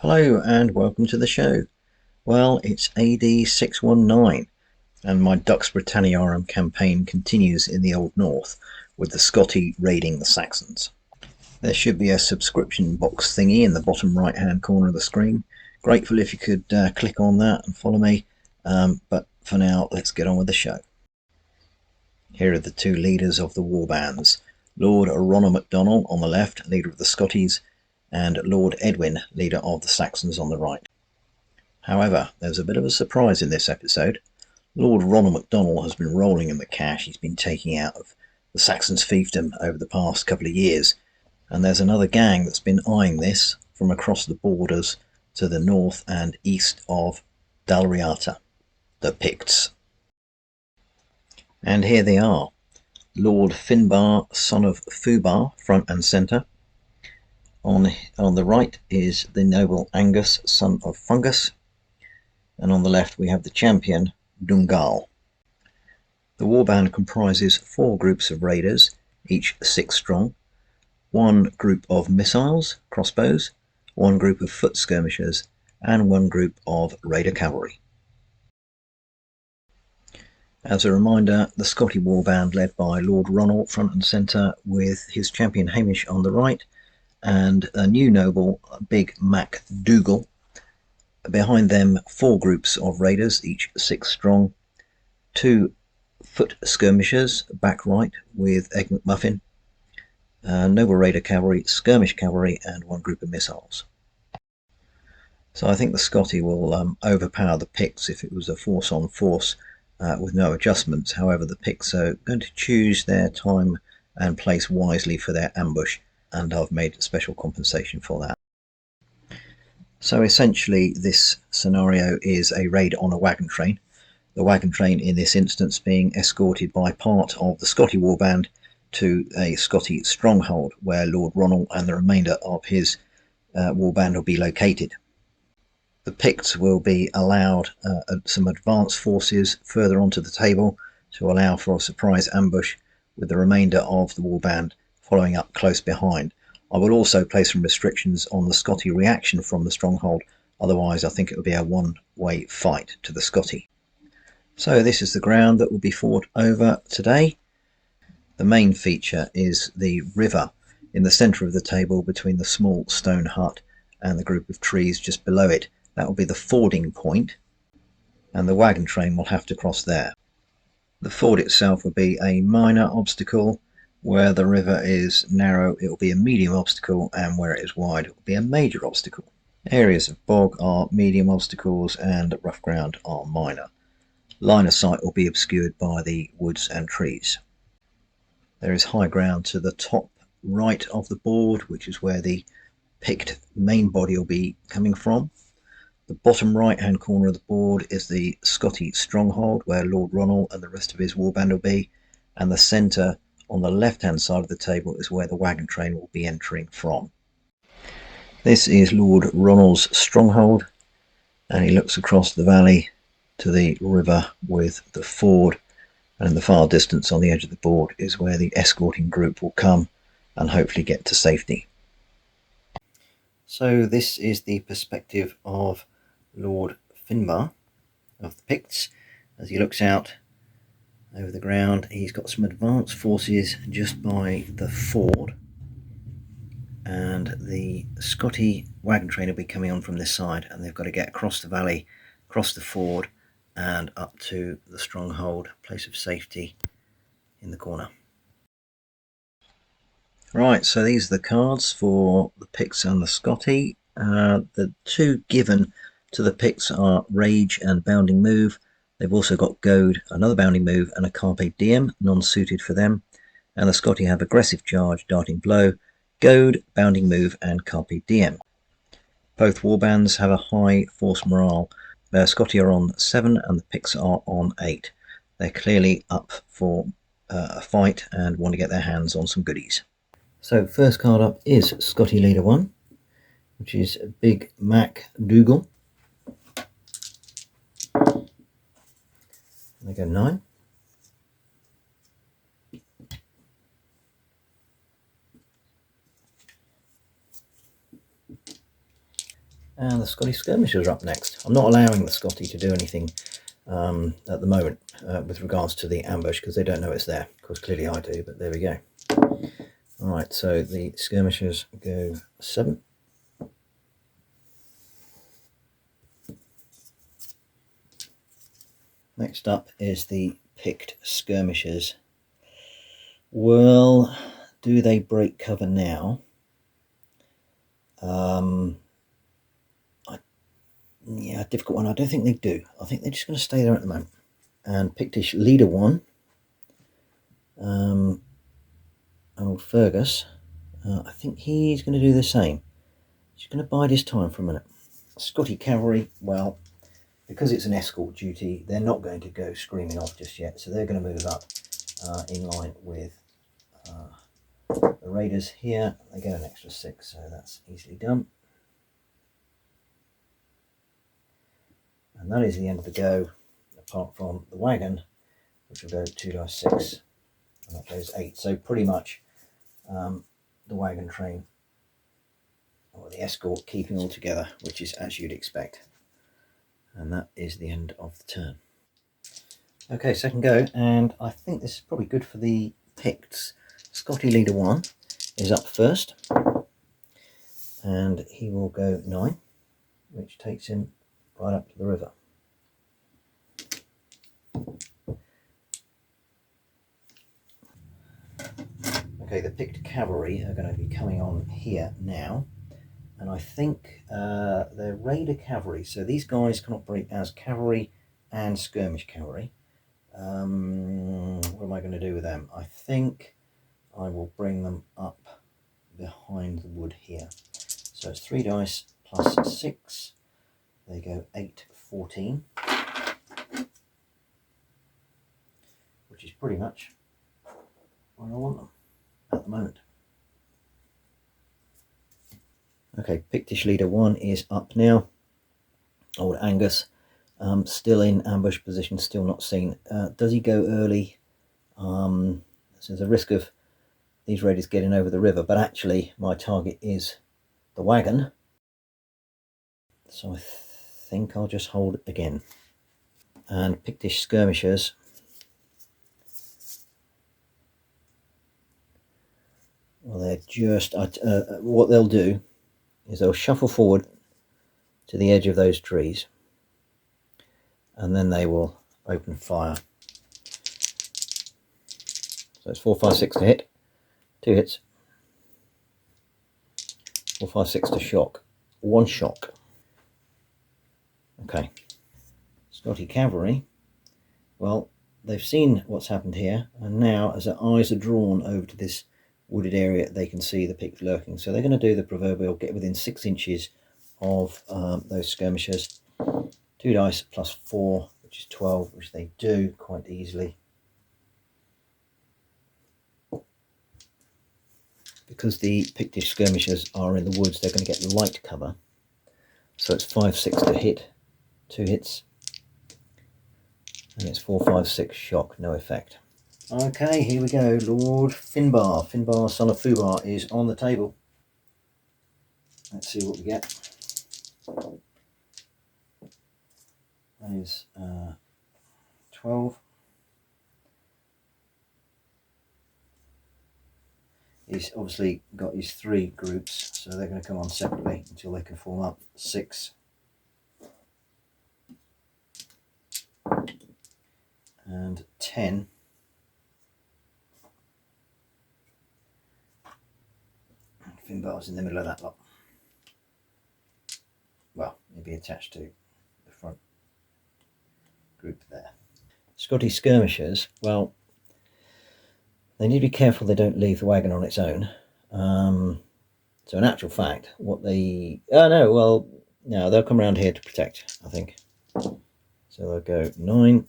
Hello and welcome to the show. Well, it's AD619 and my Dux Britanniarum campaign continues in the Old North with the Scotty raiding the Saxons. There should be a subscription box thingy in the bottom right hand corner of the screen. Grateful if you could click on that and follow me, but for now let's get on with the show. Here are the two leaders of the warbands. Lord Ronald MacDonald on the left, leader of the Scotties, and Lord Edwin, leader of the Saxons, on the right. However, there's a bit of a surprise in this episode. Lord Ronald MacDonald has been rolling in the cash he's been taking out of the Saxons' fiefdom over the past couple of years, and there's another gang that's been eyeing this from across the borders to the north and east of Dalriata, the Picts. And here they are. Lord Finbar, son of Fubar, front and centre. On the right is the noble Angus, son of Fungus, and on the left we have the champion Dungal. The warband comprises 4 groups of raiders, each 6 strong, 1 group of missiles, crossbows, 1 group of foot skirmishers, and 1 group of raider cavalry. As a reminder, the Scotty warband led by Lord Ronald front and centre with his champion Hamish on the right, and a new noble, Big Mac Dougal. Behind them 4 groups of raiders, each 6 strong, 2 foot skirmishers back right with Egg McMuffin, noble raider cavalry, skirmish cavalry, and 1 group of missiles. So I think the Scotty will overpower the Picts if it was a force on force with no adjustments. However, the Picts are going to choose their time and place wisely for their ambush, and I've made special compensation for that. So essentially this scenario is a raid on a wagon train. The wagon train in this instance being escorted by part of the Scotty warband to a Scotty stronghold where Lord Ronald and the remainder of his warband will be located. The Picts will be allowed some advanced forces further onto the table to allow for a surprise ambush, with the remainder of the warband following up close behind. I will also place some restrictions on the Scotty reaction from the stronghold, otherwise I think it will be a one-way fight to the Scotty. So this is the ground that will be fought over today. The main feature is the river in the centre of the table between the small stone hut and the group of trees just below it. That will be the fording point, and the wagon train will have to cross there. The ford itself will be a minor obstacle. Where the river is narrow, it will be a medium obstacle, and where it is wide, it will be a major obstacle. Areas of bog are medium obstacles and rough ground are minor. Line of sight will be obscured by the woods and trees. There is high ground to the top right of the board, which is where the Pict main body will be coming from. The bottom right hand corner of the board is the Scotty stronghold, where Lord Ronald and the rest of his warband will be, and the centre on the left hand side of the table is where the wagon train will be entering from. This is Lord Ronald's stronghold, and he looks across the valley to the river with the ford, and in the far distance on the edge of the board is where the escorting group will come and hopefully get to safety. So this is the perspective of Lord Finbar of the Picts as he looks out over the ground. He's got some advanced forces just by the ford, and the Scotty wagon train will be coming on from this side, and they've got to get across the valley, across the ford, and up to the stronghold, place of safety in the corner. Right, so these are the cards for the Picts and the Scotty. The 2 given to the Picts are Rage and Bounding Move. They've also got Goad, another Bounding Move, and a Carpe Diem, non-suited for them. And the Scotty have Aggressive Charge, Darting Blow, Goad, Bounding Move, and Carpe Diem. Both warbands have a high force morale. The Scotty are on 7 and the Picts are on 8. They're clearly up for a fight and want to get their hands on some goodies. So first card up is Scotty Leader 1, which is Big Mac Dougal. They go 9. And the Scotty skirmishers are up next. I'm not allowing the Scotty to do anything at the moment with regards to the ambush, because they don't know it's there. Of course, clearly I do, but there we go. All right, so the skirmishers go 7. Next up is the picked skirmishers. Well, do they break cover now? Yeah, difficult one. I don't think they do. I think they're just going to stay there at the moment. And Pictish Leader 1, old Fergus, I think he's going to do the same. He's going to bide his time for a minute. Scotty Cavalry, well, because it's an escort duty, they're not going to go screaming off just yet, so they're going to move up in line with the Raiders here. They get an extra 6, so that's easily done. And that is the end of the go, apart from the wagon, which will go 2 dice 6, and that goes 8. So pretty much the wagon train, or the escort, keeping all together, which is as you'd expect. And that is the end of the turn. Okay, second go, and I think this is probably good for the Picts. Scotty Leader 1 is up first, and he will go 9, which takes him right up to the river. Okay, the picked cavalry are going to be coming on here now, and I think they're raider cavalry, so these guys can operate as cavalry and skirmish cavalry. What am I going to do with them? I think I will bring them up behind the wood here. So it's 3 dice plus 6. They go 8, 14, which is pretty much where I want them at the moment. Okay, Pictish Leader 1 is up now. Old Angus, still in ambush position, still not seen. Does he go early? So there's a risk of these raiders getting over the river, but actually my target is the wagon. So I think I'll just hold it again. And Pictish skirmishers, well, they're just what they'll do is they'll shuffle forward to the edge of those trees, and then they will open fire. So it's 4, 5, 6 to hit, 2 hits, 4, 5, 6 to shock, 1 shock. Okay, Scotty Cavalry, well, they've seen what's happened here, and now as their eyes are drawn over to this wooded area, they can see the Picts lurking. So they're going to do the proverbial get within 6 inches of those skirmishers. 2 dice plus 4, which is 12, which they do quite easily. Because the Pictish skirmishers are in the woods, they're going to get light cover. So it's 5, 6 to hit, 2 hits, and it's 4, 5, 6 shock, no effect. Okay, here we go. Lord Finbar, son of Fubar, is on the table. Let's see what we get. That is 12. He's obviously got his 3 groups, so they're going to come on separately until they can form up. 6. And 10. Finbar's in the middle of that lot. Well, he'll be attached to the front group there. Scotty skirmishers, well, they need to be careful they don't leave the wagon on its own. So in actual fact, what they... no, they'll come around here to protect, I think. So they'll go 9.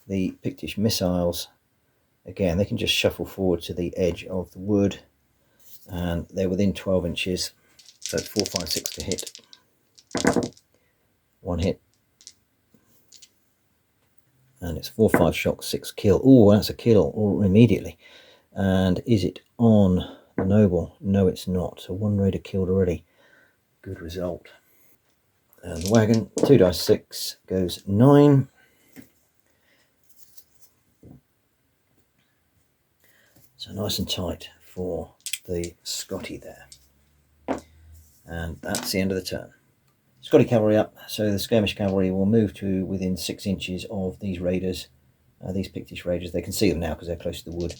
The Pictish missiles, again, they can just shuffle forward to the edge of the wood, and they're within 12 inches. So it's 4, 5, 6 to hit. 1 hit. And it's 4, 5 shock, 6 kill. Oh, that's a kill immediately. And is it on the noble. No, it's not. So 1 raider killed already. Good result. And the wagon, 2 dice 6 goes 9. So nice and tight for the Scotty there. And that's the end of the turn. Scotty cavalry up, so the skirmish cavalry will move to within 6 inches of these raiders, these Pictish raiders. They can see them now because they're close to the wood,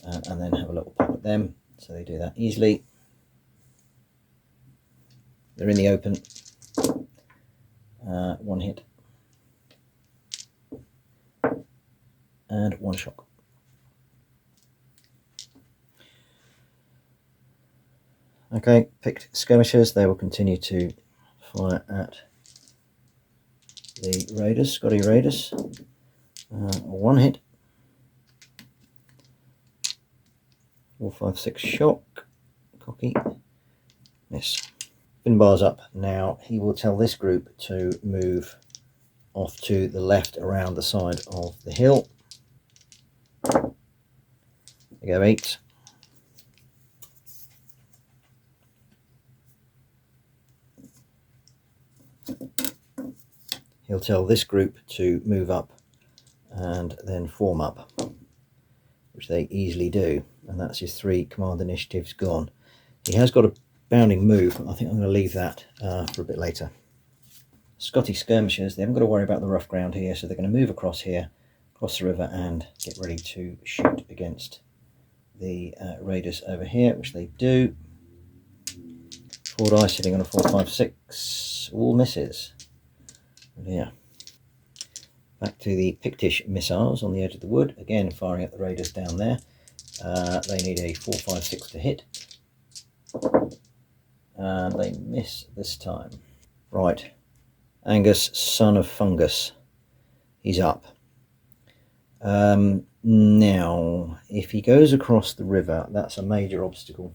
and then have a little pop at them. So they do that easily. They're in the open. 1 hit. And 1 shock. Okay, picked skirmishers. They will continue to fire at the raiders, Scotty raiders. 1 hit. 4, 5, 6 shock. Cocky. Miss. Finbar's up now. He will tell this group to move off to the left around the side of the hill. They go 8. He'll tell this group to move up and then form up, which they easily do, and that's his 3 command initiatives gone. He has got a bounding move. I think I'm going to leave that for a bit later. Scotty skirmishers, they haven't got to worry about the rough ground here, so they're going to move across here, across the river, and get ready to shoot against the raiders over here, which they do. 4 dice hitting on a 4, 5, 6, all misses. Yeah. Back to the Pictish missiles on the edge of the wood, again firing at the raiders down there. They need a 4, 5, 6 to hit, and they miss this time. Right, Angus, son of Fungus, he's up. Now, if he goes across the river, that's a major obstacle,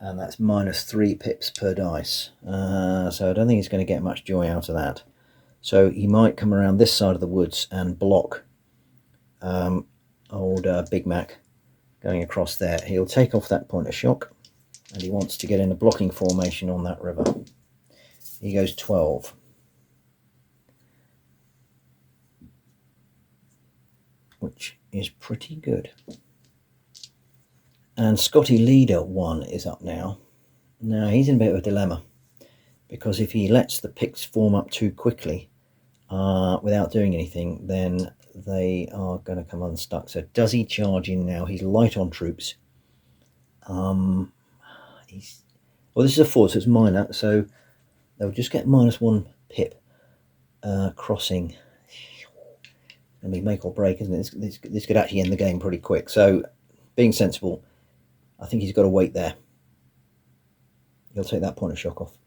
and that's -3 pips per dice. So I don't think he's going to get much joy out of that. So he might come around this side of the woods and block old Big Mac going across there. He'll take off that point of shock, and he wants to get in a blocking formation on that river. He goes 12. Which is pretty good. And Scotty Leader 1 is up now. Now he's in a bit of a dilemma, because if he lets the Picts form up too quickly without doing anything, then they are going to come unstuck. So does he charge in now? He's light on troops. Well, this is a 4, so it's minor, so they'll just get -1 pip crossing. I mean, make or break, isn't it? This could actually end the game pretty quick. So being sensible, I think he's got to wait there. He'll take that point of shock off.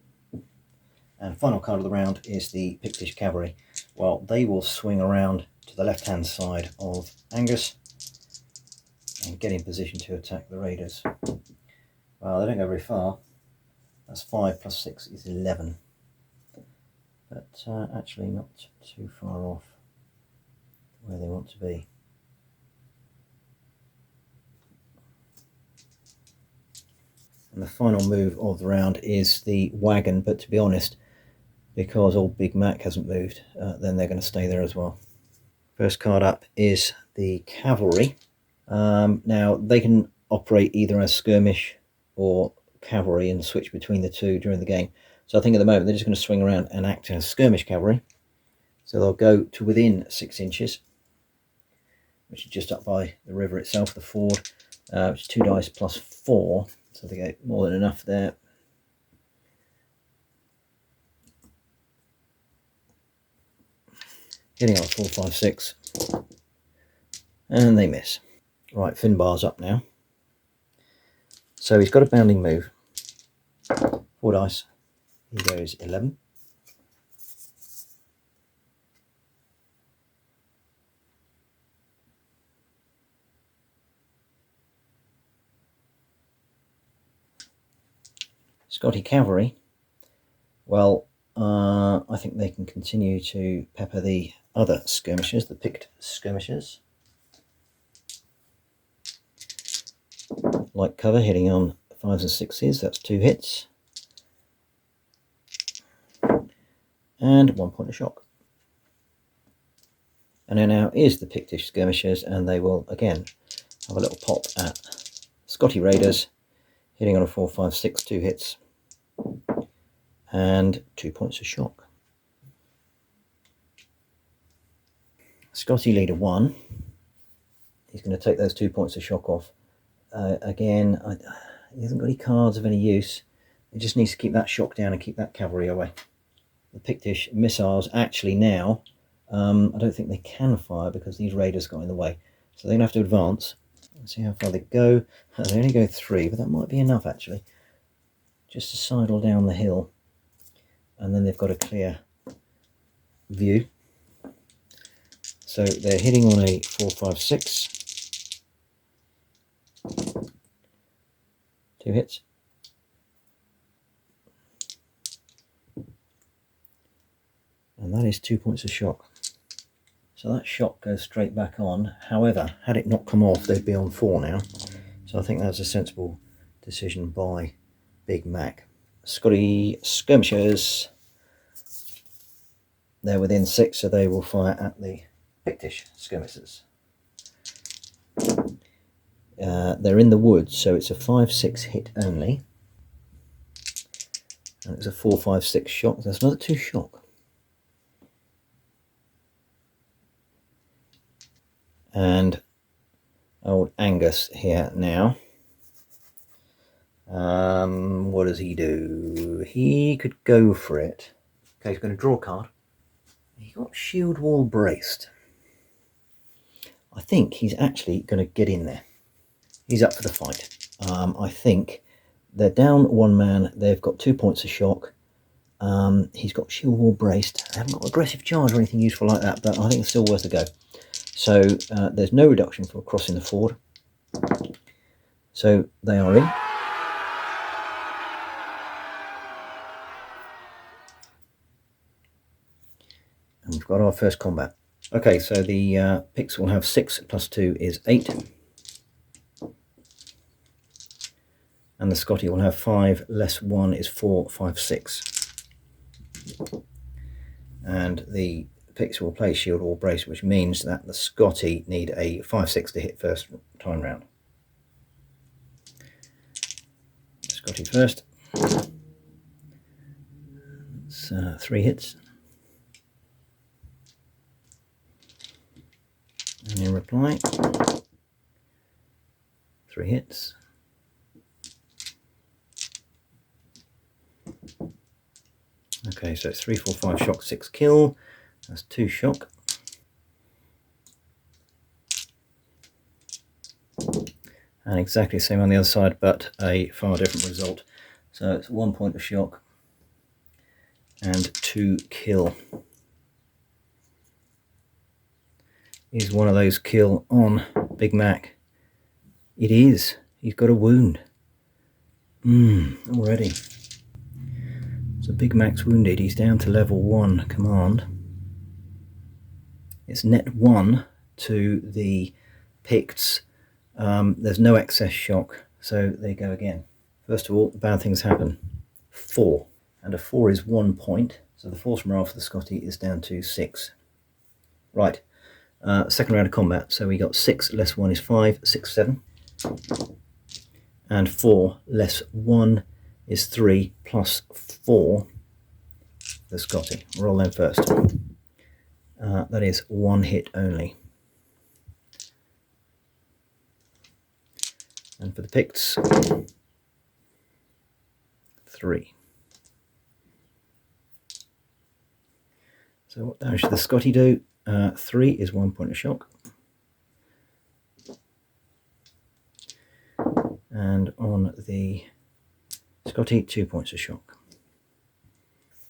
And final card of the round is the Pictish cavalry. Well, they will swing around to the left-hand side of Angus and get in position to attack the raiders. Well, they don't go very far. That's 5 plus 6 is 11. But actually not too far off where they want to be. And the final move of the round is the wagon, but to be honest, because old Big Mac hasn't moved, then they're going to stay there as well. First card up is the cavalry. Now they can operate either as skirmish or cavalry and switch between the two during the game. So I think at the moment they're just going to swing around and act as skirmish cavalry. So they'll go to within 6 inches, which is just up by the river itself, the ford, which is 2 dice plus 4, so they get more than enough there. Hitting on 4, 5, 6, and they miss. Right, Finbar's up now. So he's got a bounding move. 4 dice. He goes 11. Scotty cavalry. Well, I think they can continue to pepper the other skirmishers, the picked skirmishers. light cover hitting on 5s and 6s, that's 2 hits. And 1 point of shock. And then now is the Pictish skirmishers, and they will again have a little pop at Scotty Raiders, hitting on a 4, 5, 6, 2 hits, and 2 points of shock. Scotty leader 1, he's going to take those 2 points of shock off. Again, he hasn't got any cards of any use. He just needs to keep that shock down and keep that cavalry away. The Pictish missiles actually now, I don't think they can fire because these raiders got in the way. So they're going to have to advance. Let's see how far they go. They only go 3, but that might be enough actually. Just to sidle down the hill. And then they've got a clear view. So they're hitting on a 4, 5, 6. 2 hits. And that is 2 points of shock. So that shock goes straight back on. However, had it not come off, they'd be on 4 now. So I think that's a sensible decision by Big Mac. Scotty skirmishers. They're within 6, so they will fire at the Pictish skirmishers. They're in the woods, so it's a 5, 6 hit only. And it's a 4, 5, 6 shock. That's another 2 shock. And old Angus here now. What does he do? He could go for it. Okay, he's going to draw a card. He got shield wall braced. I think he's actually going to get in there. He's up for the fight. I think they're down 1 man. They've got 2 points of shock. He's got shield wall braced. They haven't got aggressive charge or anything useful like that, but I think it's still worth a go. So there's no reduction for crossing the ford. So they are in. And we've got our first combat. Okay, so the Picts will have 6 plus 2 is 8. And the Scotty will have 5 less 1 is 4, 5, 6. And the Picts will play shield wall brace, which means that the Scotty need a 5, 6 to hit first time round. Scotty first. It's 3 hits. And in reply, 3 hits. Okay, so it's 3, 4, 5 shock, 6 kill. That's 2 shock. And exactly the same on the other side, but a far different result. So it's 1 point of shock and 2 kill. Is one of those kill on Big Mac? It is. He's got a wound. Already. So Big Mac's wounded. He's down to level 1 command. It's net 1 to the Picts. There's no excess shock, so they go again. First of all, bad things happen. 4. And a 4 is 1 point. So the force morale for the Scotty is down to 6. Right. Second round of combat. So we got 6 less 1 is 5, 6, 7. And 4 less 1 is 3 plus 4. The Scotty. Roll them first. That is 1 hit only. And for the Picts, 3. So what damage did the Scotty do? 3 is 1 point of shock. And on the Scotty, 2 points of shock.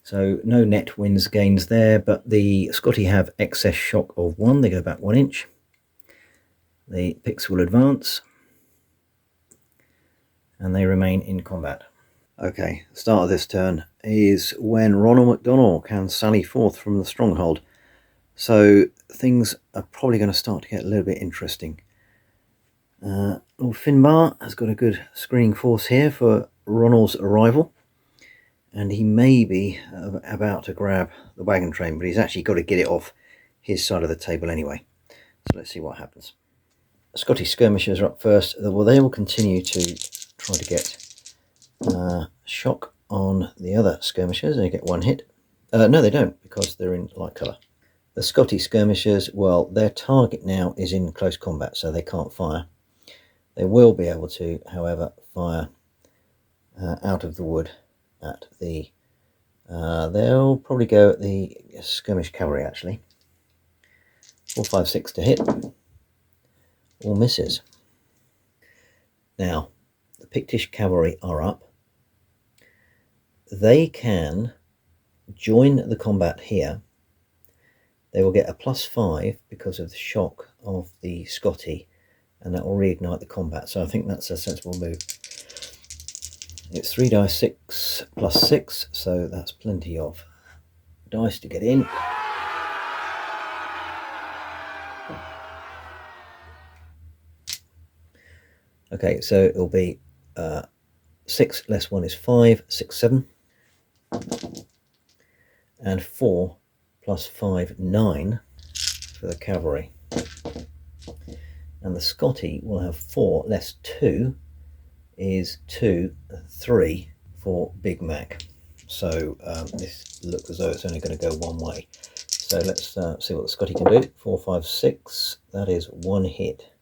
So no net wins gains there, but the Scotty have excess shock of 1. They go back 1 inch. The Picts will advance. And they remain in combat. Okay, the start of this turn is when Ronald McDonald can sally forth from the stronghold. So things are probably going to start to get a little bit interesting. Lord Finbar has got a good screening force here for Ronald's arrival, and he may be about to grab the wagon train, but he's actually got to get it off his side of the table anyway. So let's see what happens. Scottish skirmishers are up first. Well, they will continue to try to get shock on the other skirmishers. They get one hit. No, they don't, because they're in light colour. The Scottish skirmishers, well, their target now is in close combat, so they can't fire. They will be able to, however, fire out of the wood at the... they'll probably go at the skirmish cavalry, actually. 4, 5, 6 to hit. All misses. Now, the Pictish cavalry are up. They can join the combat here. They will get a +5 because of the shock of the Scotty, and that will reignite the combat. So I think that's a sensible move. It's 3 dice 6 + 6, so that's plenty of dice to get in. Okay, so it'll be 6 less 1 is 5, 6, 7. And 4 + 5, 9 for the cavalry. And the Scotty will have 4 less 2 is 2, 3 for Big Mac. So this looks as though it's only going to go one way. So let's see what the Scotty can do. 4, 5, 6. That is one hit.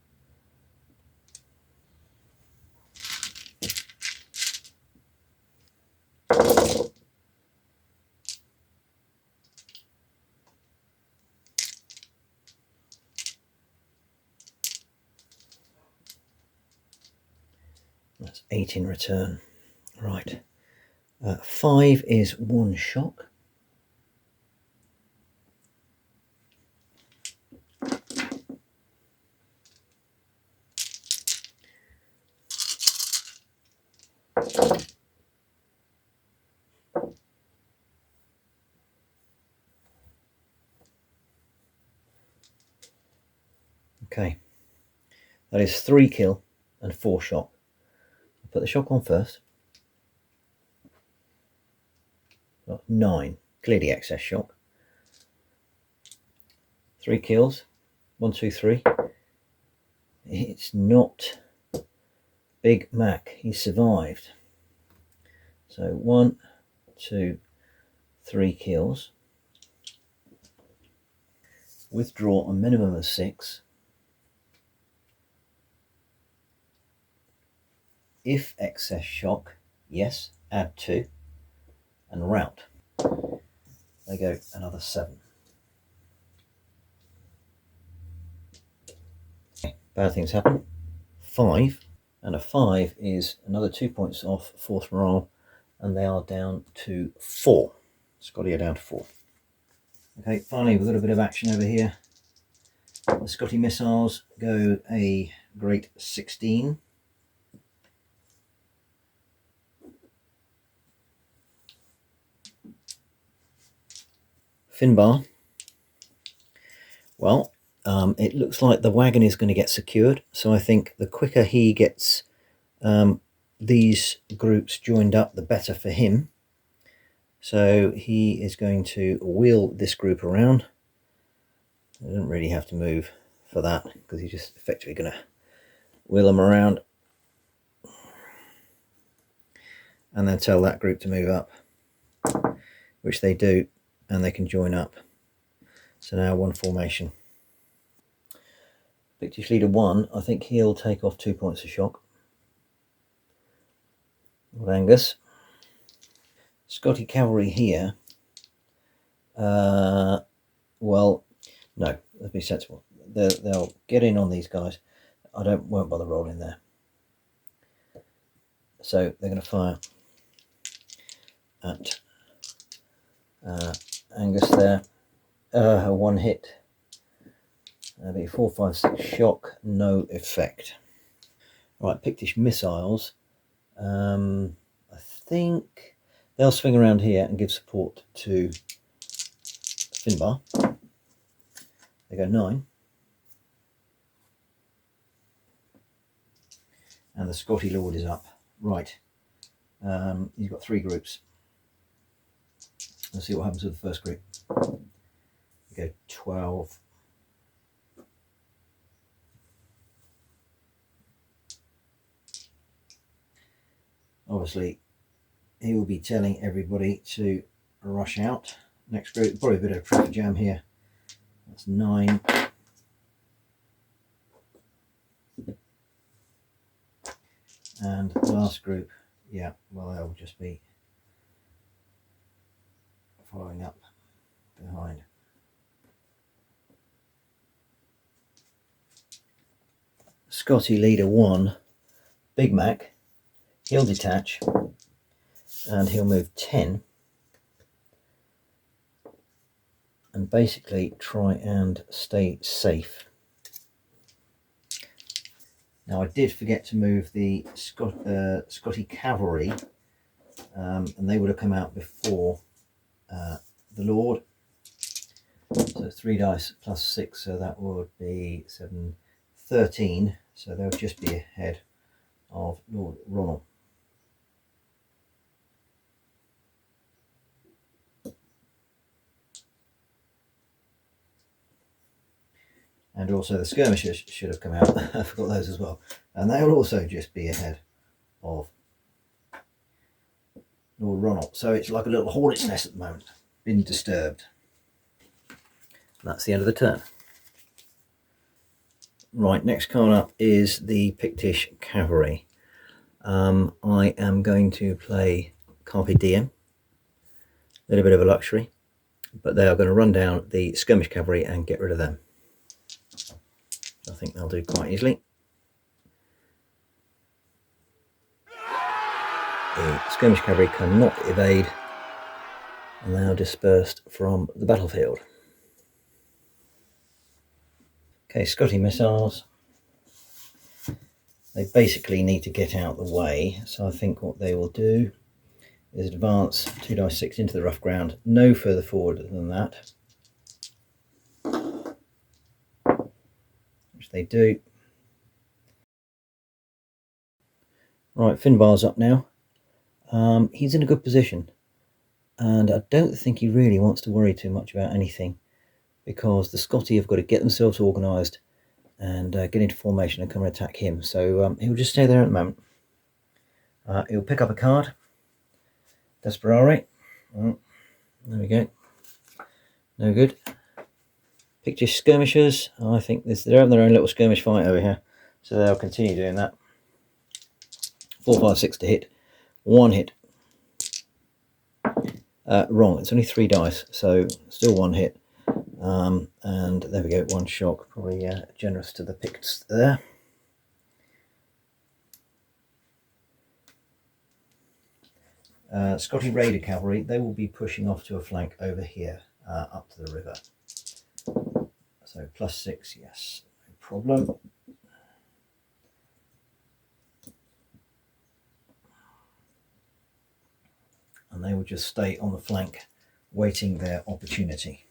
That's 8 in return. Right. 5 is 1 shock. Okay. That is 3 kill and 4 shock. I'll put the shock on first. Got 9. Clearly excess shock. 3 kills. 1, 2, 3. It's not Big Mac. He survived. So 1, 2, 3 kills. Withdraw a minimum of 6. If excess shock, yes, add 2. And rout. They go another 7. Bad things happen. 5, and a 5 is another 2 points off force morale, and they are down to 4. Scotty are down to 4. Okay, finally we've got a bit of action over here. The Scotty missiles go a great 16. Finbar. Well, it looks like the wagon is going to get secured, so I think the quicker he gets these groups joined up, the better for him. So he is going to wheel this group around. He doesn't really have to move for that, because he's just effectively going to wheel them around and then tell that group to move up, which they do, and they can join up. So now one formation. Pictish leader 1, I think he'll take off 2 points of shock. Lord Angus. Scotty cavalry here. Well, no, let's be sensible. They'll get in on these guys. I won't bother rolling there. So they're going to fire at Angus there. One hit. That'll be 4, 5, 6 shock, no effect. Right, Pictish missiles. I think they'll swing around here and give support to Finbar. They go 9. and the Scotty Lord is up. Right, he's got 3 groups. Let's see what happens with the first group. We go 12. Obviously, he will be telling everybody to rush out. Next group, probably a bit of traffic jam here. That's 9. And the last group, yeah, well, they'll just be following up behind. Scotty leader 1, Big Mac, he'll detach and he'll move 10 and basically try and stay safe. Now, I did forget to move the Scotty Cavalry, and they would have come out before the Lord. So 3 dice plus 6, so that would be 7, 13. So they'll just be ahead of Lord Ronald. And also the skirmishers should have come out. I forgot those as well. And they'll also just be ahead of Lord Ronald. So it's like a little hornet's nest at the moment, been disturbed. That's the end of the turn. Right, next card up is the Pictish Cavalry. I am going to play Carpe Diem, a little bit of a luxury, but they are going to run down the skirmish cavalry and get rid of them. I think they'll do quite easily. The skirmish cavalry cannot evade, and they are dispersed from the battlefield. Okay, Scotty missiles. They basically need to get out of the way, so I think what they will do is advance 2 dice 6 into the rough ground, no further forward than that, which they do. Right, Finbar's up now. He's in a good position, and I don't think he really wants to worry too much about anything, because the Scotty have got to get themselves organised and get into formation and come and attack him. So he'll just stay there at the moment. He'll pick up a card. Desperare. Oh, there we go. No good. Pictish skirmishers. I think they're having their own little skirmish fight over here, so they'll continue doing that. 4, 5, 6 to hit. 1 hit. Wrong. It's only 3 dice, so still 1 hit. And there we go. 1 shock. Probably generous to the Picts there. Scotty Raider Cavalry, they will be pushing off to a flank over here, up to the river. So +6, yes, no problem. And they will just stay on the flank, waiting their opportunity.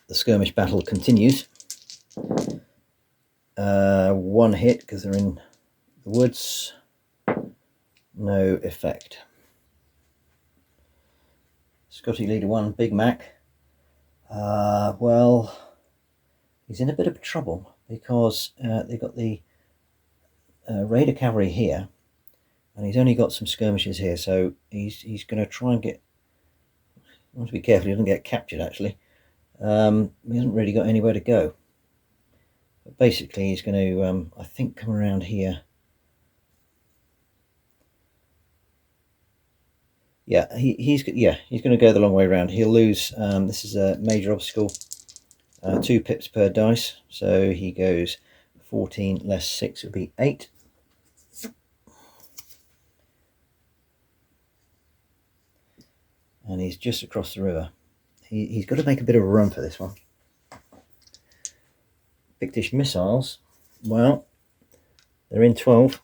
The skirmish battle continues. 1 hit because they're in the woods. No effect. Scotty leader 1, Big Mac. Well, he's in a bit of trouble because they've got the Raider Cavalry here, and he's only got some skirmishers here, so he's going to try and get. I want to be careful he doesn't get captured. Actually, he hasn't really got anywhere to go. But basically, he's going to, I think, come around here. Yeah, he's going to go the long way around. He'll lose. This is a major obstacle. 2 pips per dice, so he goes 14 less 6 would be 8. And he's just across the river. He's got to make a bit of a run for this one. Pictish missiles, well, they're in 12.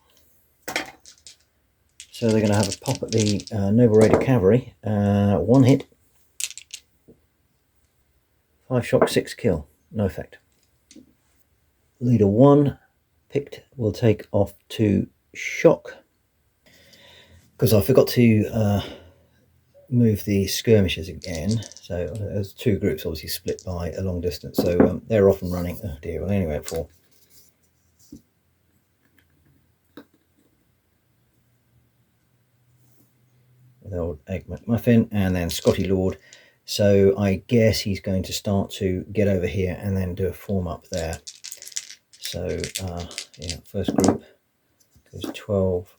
So they're going to have a pop at the Noble Raider Cavalry. 1 hit. 5 shock, 6 kill. No effect. Leader 1, Pict, will take off to shock, because I forgot to move the skirmishers again. So there's two groups obviously split by a long distance, so they're off and running. Oh dear, well anyway at 4. With old Egg McMuffin, and then Scotty Lord. So I guess he's going to start to get over here and then do a form up there. So yeah, first group goes 12.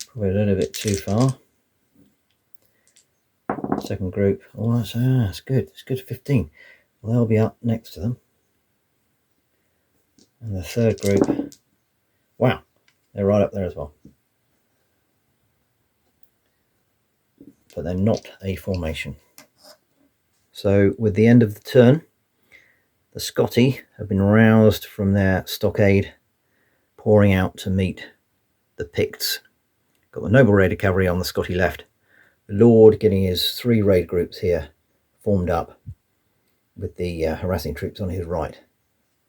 Probably a little bit too far. Second group, oh that's good. It's good 15. Well, they'll be up next to them. And the third group, wow, they're right up there as well. But they're not a formation. So with the end of the turn, the Scotty have been roused from their stockade, pouring out to meet the Picts. Got the Noble Raider Cavalry on the Scotty left. The Lord getting his 3 raid groups here formed up with the harassing troops on his right.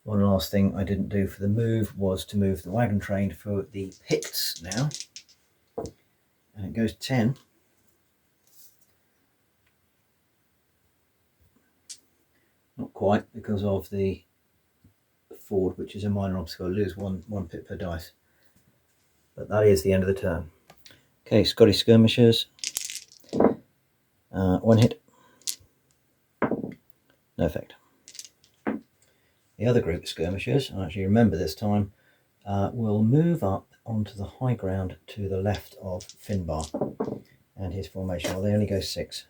One last thing I didn't do for the move was to move the wagon train for the Picts now. And it goes 10. Not quite, because of the ford, which is a minor obstacle. I lose one pip per dice. But that is the end of the turn. Okay, Scotty skirmishers. 1 hit. No effect. The other group of skirmishers, I actually remember this time, will move up onto the high ground to the left of Finbar and his formation. Well, they only go 6.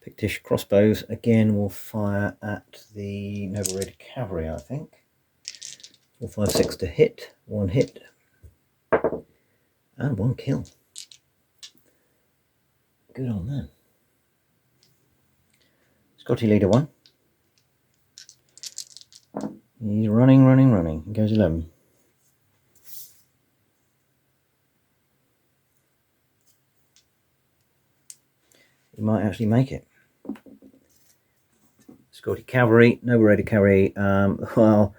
Pictish crossbows again will fire at the Noble Raider Cavalry, I think. 4, 5, 6 to hit. 1 hit. And 1 kill. Good on them. Scotty leader 1. He's running. He goes 11. He might actually make it. Scotty Cavalry, Noble Raider Cavalry. Well,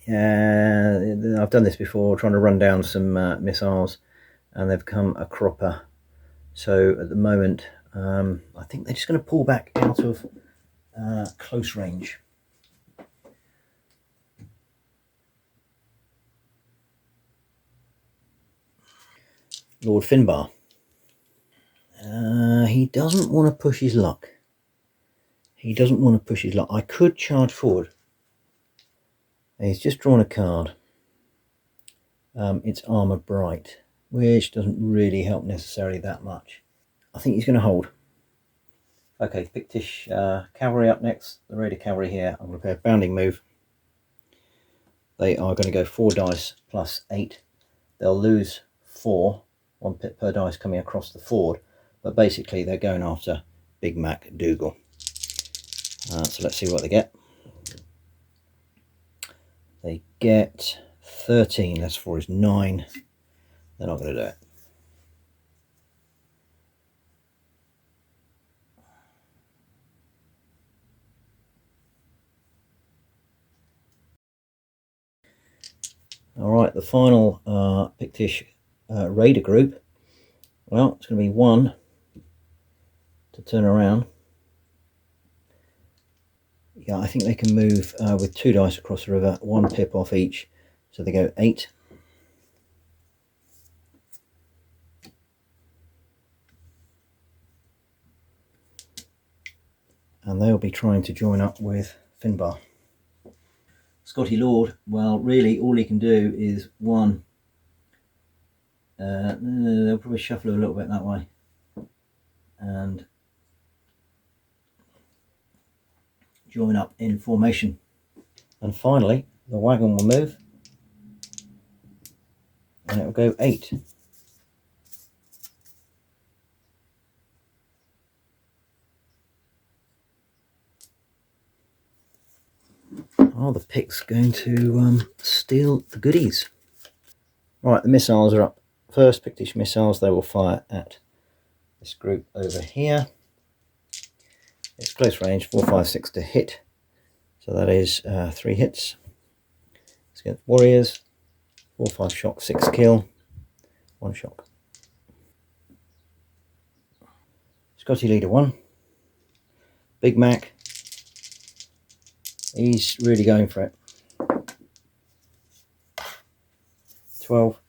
yeah, I've done this before, trying to run down some missiles, and they've come a cropper. So at the moment, I think they're just going to pull back out of close range. Lord Finbar. He doesn't want to push his luck. I could charge forward. He's just drawn a card. It's Armour Bright, which doesn't really help necessarily that much. I think he's going to hold. Okay, Pictish Cavalry up next. The Raider Cavalry here. I'm going to play a bounding move. They are going to go 4 dice plus 8. They'll lose 4, 1 pip per dice coming across the ford. But basically they're going after Big Mac Dougal. So let's see what they get. They get 13, less 4 is 9. They're not going to do it. Alright, the final Pictish Raider group. Well, it's going to be 1 to turn around. Yeah, I think they can move with 2 dice across the river, 1 pip off each. So they go 8. And they'll be trying to join up with Finbar. Scotty Lord, well, really all he can do is 1. They'll probably shuffle a little bit that way. And join up in formation. And finally, the wagon will move. And it will go 8. Are the Picts going to steal the goodies? Right, the missiles are up first Pictish missiles they will fire at this group over here. It's close range, 4, 5, 6 to hit, so that is 3 hits. Let's get warriors, 4, 5 shock, 6 kill, 1 shock. Scotty leader 1, Big Mac, he's really going for it. 12.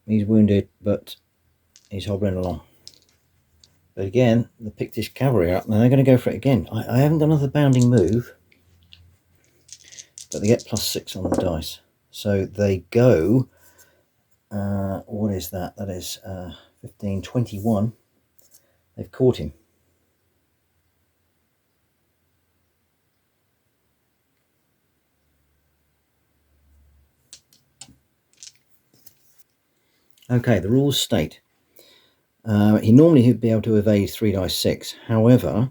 He's wounded, but he's hobbling along. But again, the Pictish cavalry are up, and they're going to go for it again. I haven't done another bounding move, but they get +6 on the dice. So they go, what is that? That is 15, 21. They've caught him. Okay, the rules state he normally would be able to evade 3 dice 6. However,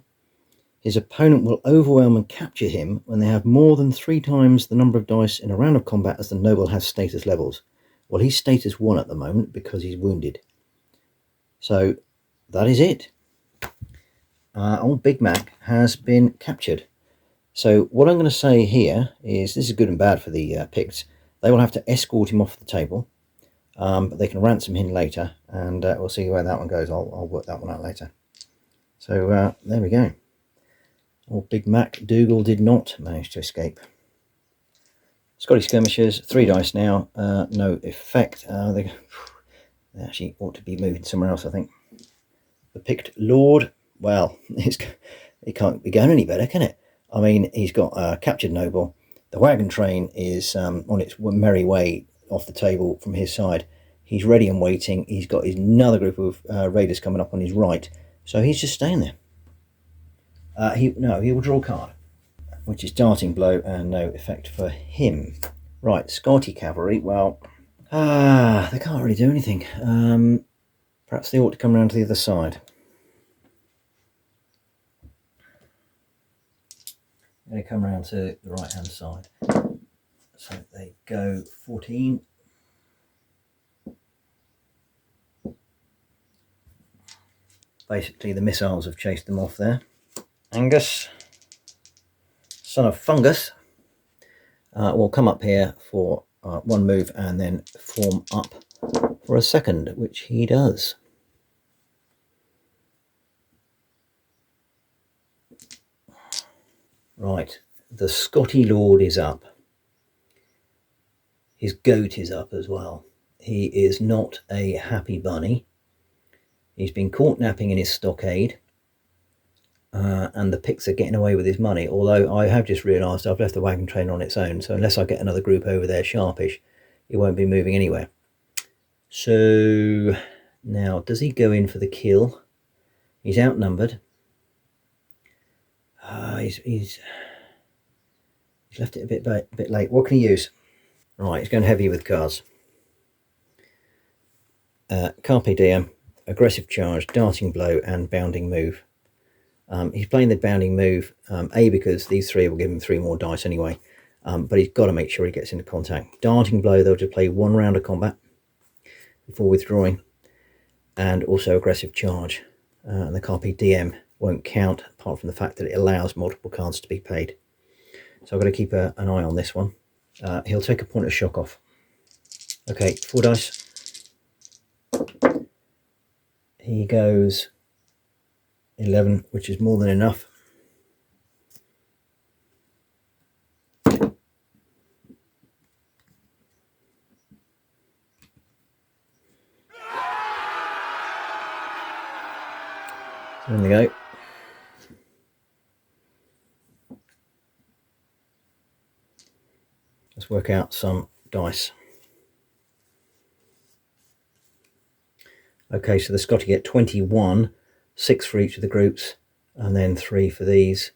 his opponent will overwhelm and capture him when they have more than 3 times the number of dice in a round of combat as the noble has status levels. Well, he's status 1 at the moment because he's wounded. So that is it. Old Big Mac has been captured. So what I'm going to say here is, this is good and bad for the Picts. They will have to escort him off the table, but they can ransom him later, and we'll see where that one goes. I'll work that one out later. So there we go. Old Big Mac Dougal did not manage to escape. Scottish skirmishers, 3 dice now, no effect. They actually ought to be moving somewhere else, I think. The Pict Lord, well, it can't be going any better, can it? I mean, he's got a captured noble. The wagon train is on its merry way off the table from his side. He's ready and waiting. He's got another group of raiders coming up on his right, so he's just staying there. He will draw a card, which is Darting Blow, and no effect for him. Right, Scotty cavalry, well, they can't really do anything. Perhaps they ought to come around to the other side. I'm going to come around to the right hand side. So they go 14. Basically the missiles have chased them off there. Angus, son of Fungus, will come up here for 1 move and then form up for a second, which he does. Right, the Scotty Lord is up. His goat is up as well. He is not a happy bunny. He's been caught napping in his stockade, and the Picts are getting away with his money, although I have just realised I've left the wagon train on its own, so unless I get another group over there sharpish, it won't be moving anywhere. So now, does he go in for the kill? He's outnumbered. He's left it a bit late. What can he use? Right, he's going heavy with cards. Carpe Diem, Aggressive Charge, Darting Blow, and Bounding Move. He's playing the Bounding Move, A, because these 3 will give him 3 more dice anyway, but he's got to make sure he gets into contact. Darting Blow, they'll just play 1 round of combat before withdrawing, and also Aggressive Charge. And the Carpe Diem won't count, apart from the fact that it allows multiple cards to be paid. So I've got to keep an eye on this one. He'll take a point of shock off. Okay, 4 dice. He goes 11, which is more than enough. So in they go. Let's work out some dice. Okay, so the Scotty get 21, 6 for each of the groups, and then 3 for these.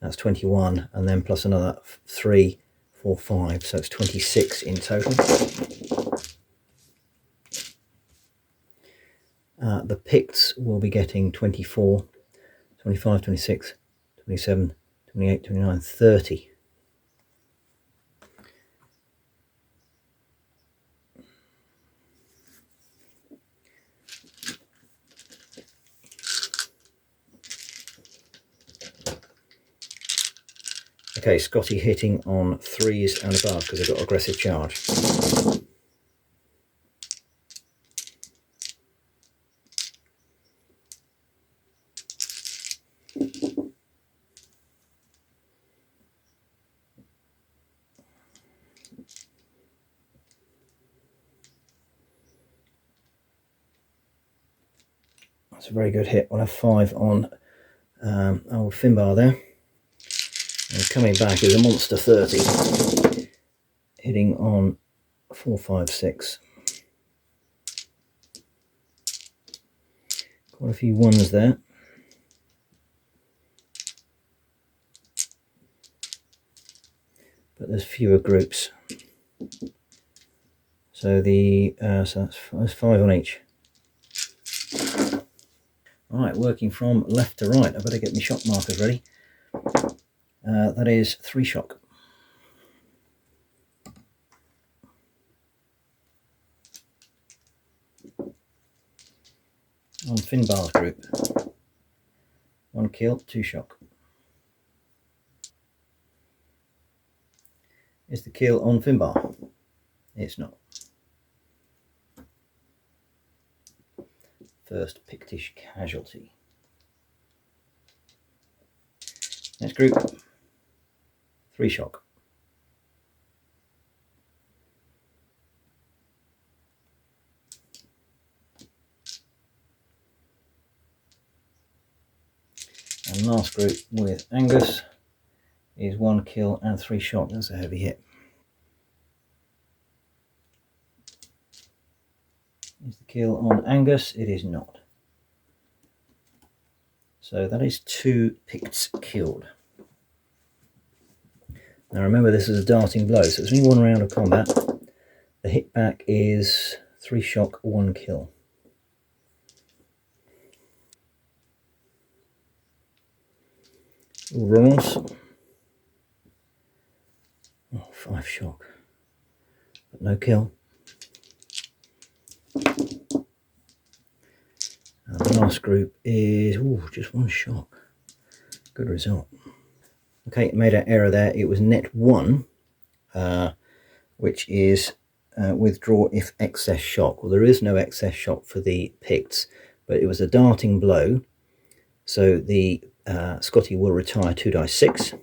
That's 21, and then plus another 3, 4, 5, so it's 26 in total. The Picts will be getting 24, 25, 26, 27, 28, 29, 30. Okay, Scotty hitting on 3s and above because they've got aggressive charge. That's a very good hit. We'll have 5 on old Finbar there. And coming back is a monster 30, hitting on 4, 5, 6. Quite a few 1s there. But there's fewer groups. So that's 5 on each. Right, working from left to right. I better get my shock markers ready. That is 3 shock. On Finbar's group. 1 kill, 2 shock. Is the kill on Finbar? It's not. First Pictish casualty. Next group, 3 shock. And last group with Angus is 1 kill and 3 shock. That's a heavy hit. Is the kill on Angus? It is not. So that is 2 Picts killed. Now remember, this is a darting blow, so it's only 1 round of combat. The hit back is 3 shock, 1 kill. Rolls. Oh, 5 shock, but no kill. And the last group is just 1 shock. Good result. Okay, made an error there. It was net 1, which is withdraw if excess shock. Well, there is no excess shock for the Picts, but it was a darting blow. So the Scotty will retire 2 dice 6,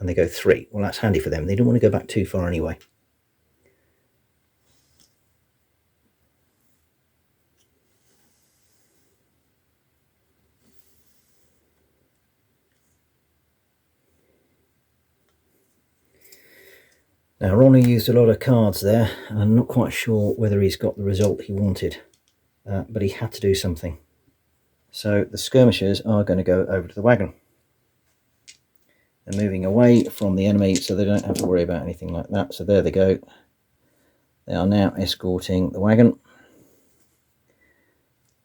and they go 3. Well, that's handy for them. They don't want to go back too far anyway. Now, Ronnie used a lot of cards there, and I'm not quite sure whether he's got the result he wanted, but he had to do something. So the skirmishers are going to go over to the wagon. They're moving away from the enemy, so they don't have to worry about anything like that. So there they go. They are now escorting the wagon.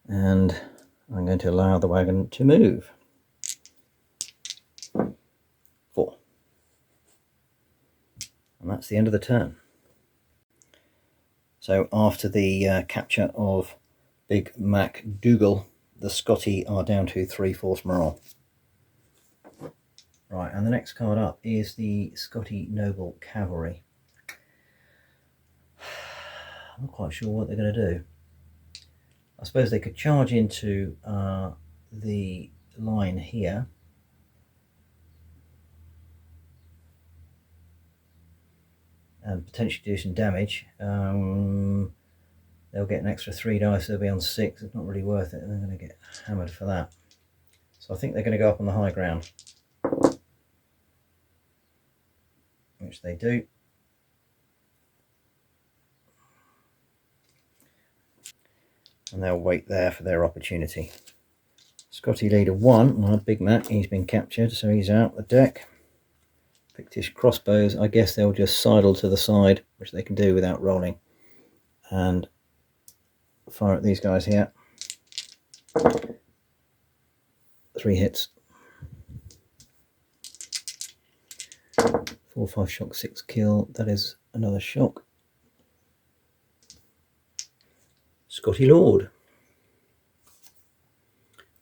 And I'm going to allow the wagon to move. 4. And that's the end of the turn. So after the capture of Big Mac Dougal, the Scotty are down to 3 force morale. Right, and the next card up is the Scotty Noble Cavalry. I'm not quite sure what they're going to do. I suppose they could charge into the line here. And potentially do some damage. They'll get an extra 3 dice, they'll be on 6. It's not really worth it, and they're going to get hammered for that. So I think they're going to go up on the high ground. Which they do. And they'll wait there for their opportunity. Scotty leader 1, my Big Mac, he's been captured, so he's out the deck. Pictish crossbows, I guess they'll just sidle to the side, which they can do without rolling, and fire at these guys here. 3 hits. 4, 5 shock, 6 kill. That is another shock. Scotty Lord.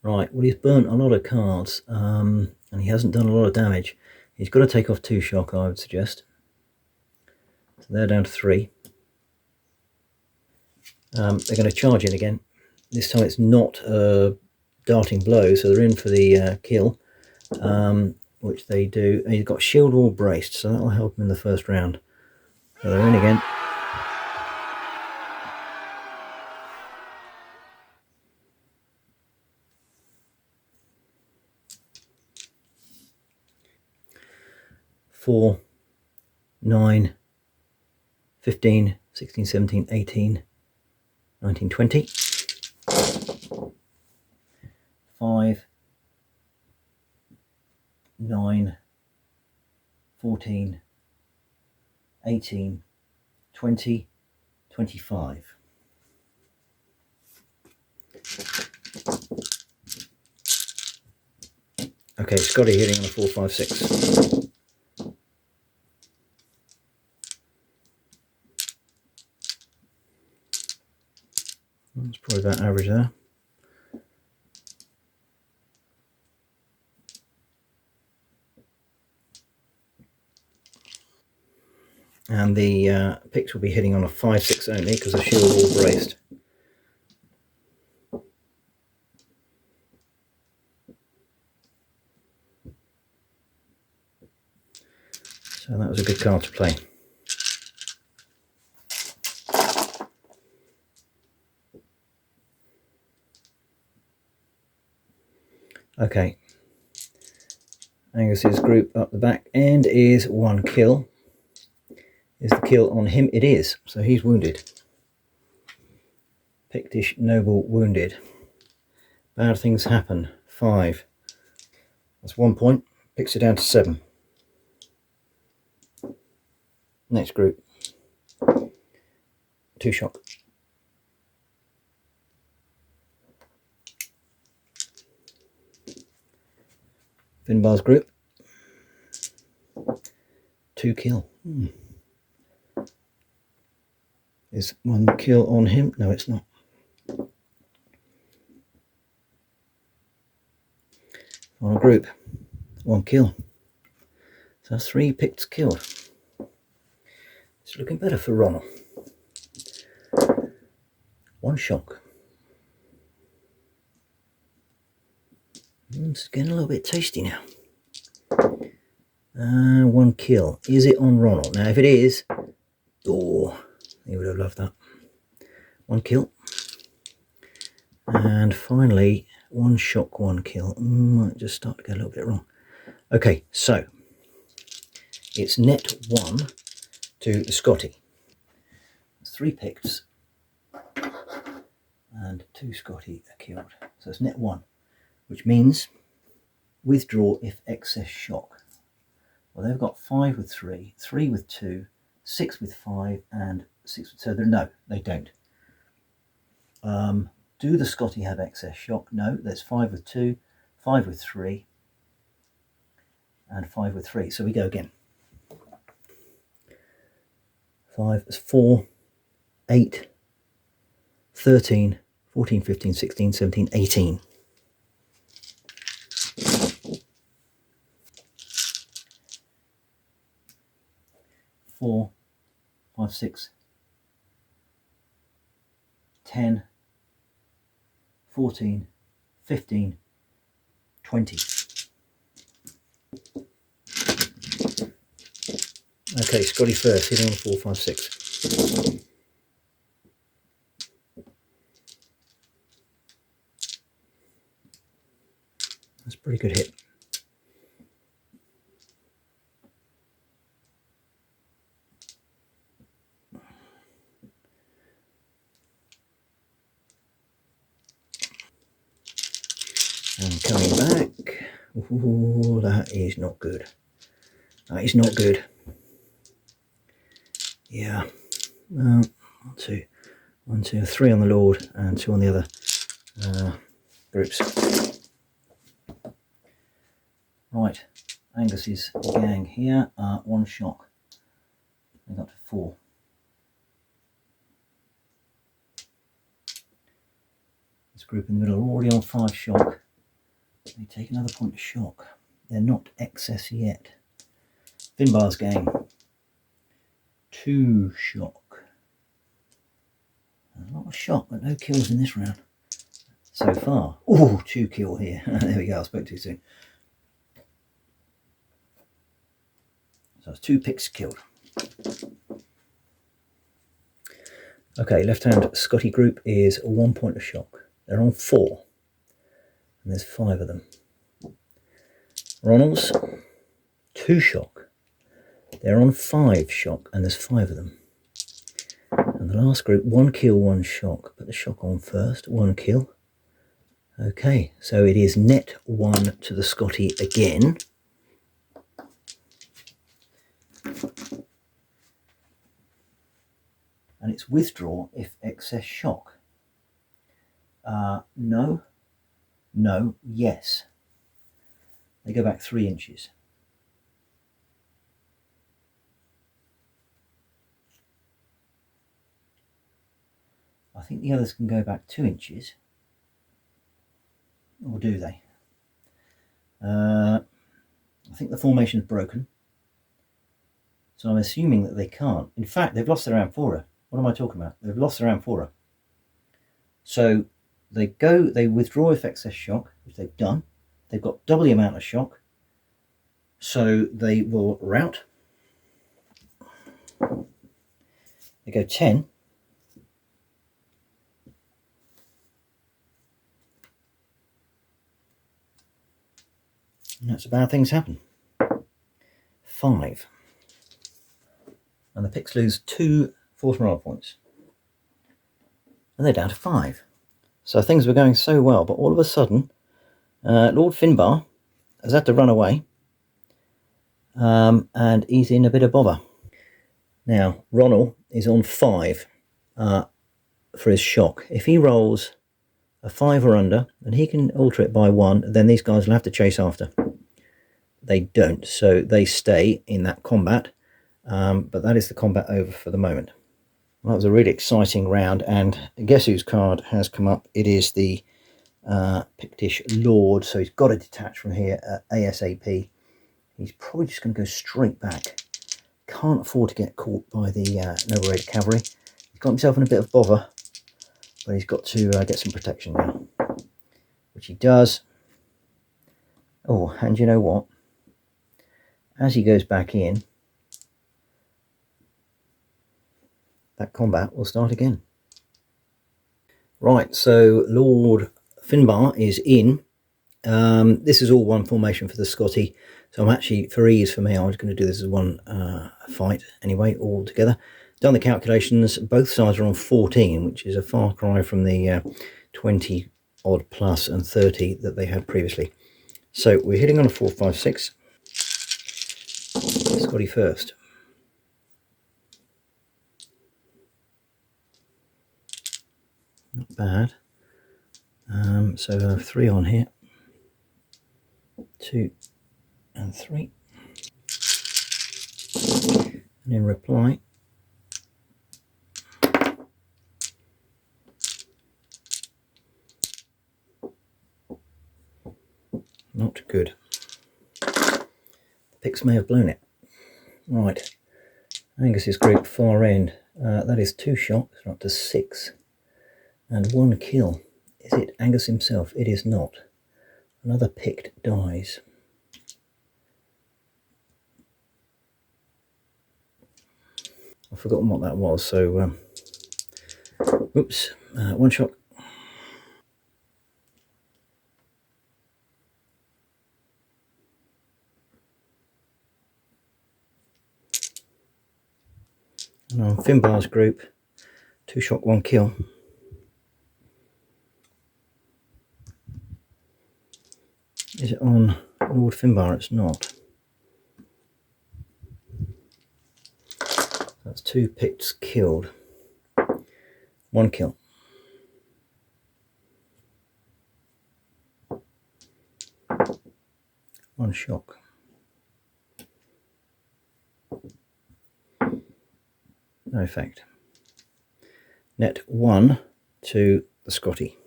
Right, well, he's burnt a lot of cards, and he hasn't done a lot of damage. He's got to take off 2 shock, I would suggest. So they're down to 3. They're going to charge in again. This time it's not a darting blow, so they're in for the kill, which they do. And he's got shield wall braced, so that'll help him in the first round. So they're in again. Four, 9, 15, 16, 17, 18, 19, 20. 5, 9, 14, 18, 20, 25. Okay, Scotty hitting on a 4, 5, 6. That's probably about average there. And the picks will be hitting on a 5, 6 only because the shield all braced. So that was a good card to play. Okay. Angus's group up the back end is 1 kill. Is the kill on him? It is. So he's wounded. Pictish noble wounded. Bad things happen. 5. That's 1 point. Picks it down to 7. Next group. 2 shock. Finbar's group. 2 kill. Is 1 kill on him? No, it's not. Final group. 1 kill. So that's 3 Picts killed. It's looking better for Ronald. 1 shock. It's getting a little bit tasty now. 1 kill. Is it on Ronald? Now, if it is, oh, he would have loved that. 1 kill. And finally, 1 shock, 1 kill. Might just start to get a little bit wrong. Okay, so it's net 1 to the Scotty. 3 Picts and 2 Scotty are killed. So it's net 1, which means withdraw if excess shock. Well, they've got 5 with 3, 3 with 2, 6 with 5, and 6 with... So no, they don't. Do the Scotty have excess shock? No, there's 5 with 2, 5 with 3, and 5 with 3. So we go again. 5 is 4, 8, 13, 14, 15, 16, 17, 18. 4, 5, 6, 10, 14, 15, 20. Okay, Scotty first, hitting on 4, 5, 6. That's a pretty good hit. And coming back, ooh, that is not good. That is not good. Yeah, 1, 2, 1, 2, 3 on the Lord and 2 on the other groups. Right, Angus's gang here are 1 shock. They got to 4. This group in the middle are already on 5 shock. They take another point of shock. They're not excess yet. Finbar's game. 2 shock. A lot of shock, but no kills in this round so far. Oh, 2 kill here. There we go, I spoke too soon. So it's 2 picks killed. Okay, left-hand Scotty group is 1 point of shock. They're on 4, and there's 5 of them. Ronald's 2 shock. They're on 5 shock, and there's 5 of them. And the last group, 1 kill, 1 shock. Put the shock on first, 1 kill. Okay, so it is net 1 to the Scotty again. And it's withdraw if excess shock. No, no, yes. They go back 3 inches. I think the others can go back 2 inches. Or do they? I think the formation is broken. So I'm assuming that they can't. In fact, they've lost their amphora. What am I talking about? They've lost their amphora. So they withdraw if excess shock, which they've done. They've got double the amount of shock. So they will rout. They go 10. And that's about things happen. 5. And the picks lose 2 force morale points. And they're down to 5. So things were going so well, but all of a sudden, Lord Finbar has had to run away. And he's in a bit of bother. Now, Ronald is on 5 for his shock. If he rolls a 5 or under, and he can alter it by 1, then these guys will have to chase after. They don't, so they stay in that combat. But that is the combat over for the moment. Well, that was a really exciting round, and guess whose card has come up? It is the Pictish Lord, so he's got to detach from here ASAP. He's probably just going to go straight back. Can't afford to get caught by the Noble Rated Cavalry. He's got himself in a bit of bother, but he's got to get some protection now, which he does. Oh, and you know what? As he goes back in, that combat will start again. Right, so Lord Finbar is in. This is all one formation for the Scotty, so I'm actually, for ease for me, I was going to do this as one fight anyway, all together. Done the calculations, both sides are on 14, which is a far cry from the 20 odd plus and 30 that they had previously. So we're hitting on a 4, 5, 6. Scotty first. Not bad. So 3 on here. 2 and 3. And in reply, not good. The picks may have blown it. Right, Angus's group far end. That is 2 shots, up to 6. And 1 kill. Is it Angus himself? It is not. Another picked dies. I've forgotten what that was, so oops, 1 shot. And on Finbar's group, 2 shot, 1 kill. Is it on Lord Finbar? It's not. That's 2 picks killed. 1 kill. One shock. No effect. Net 1 to the Scotty.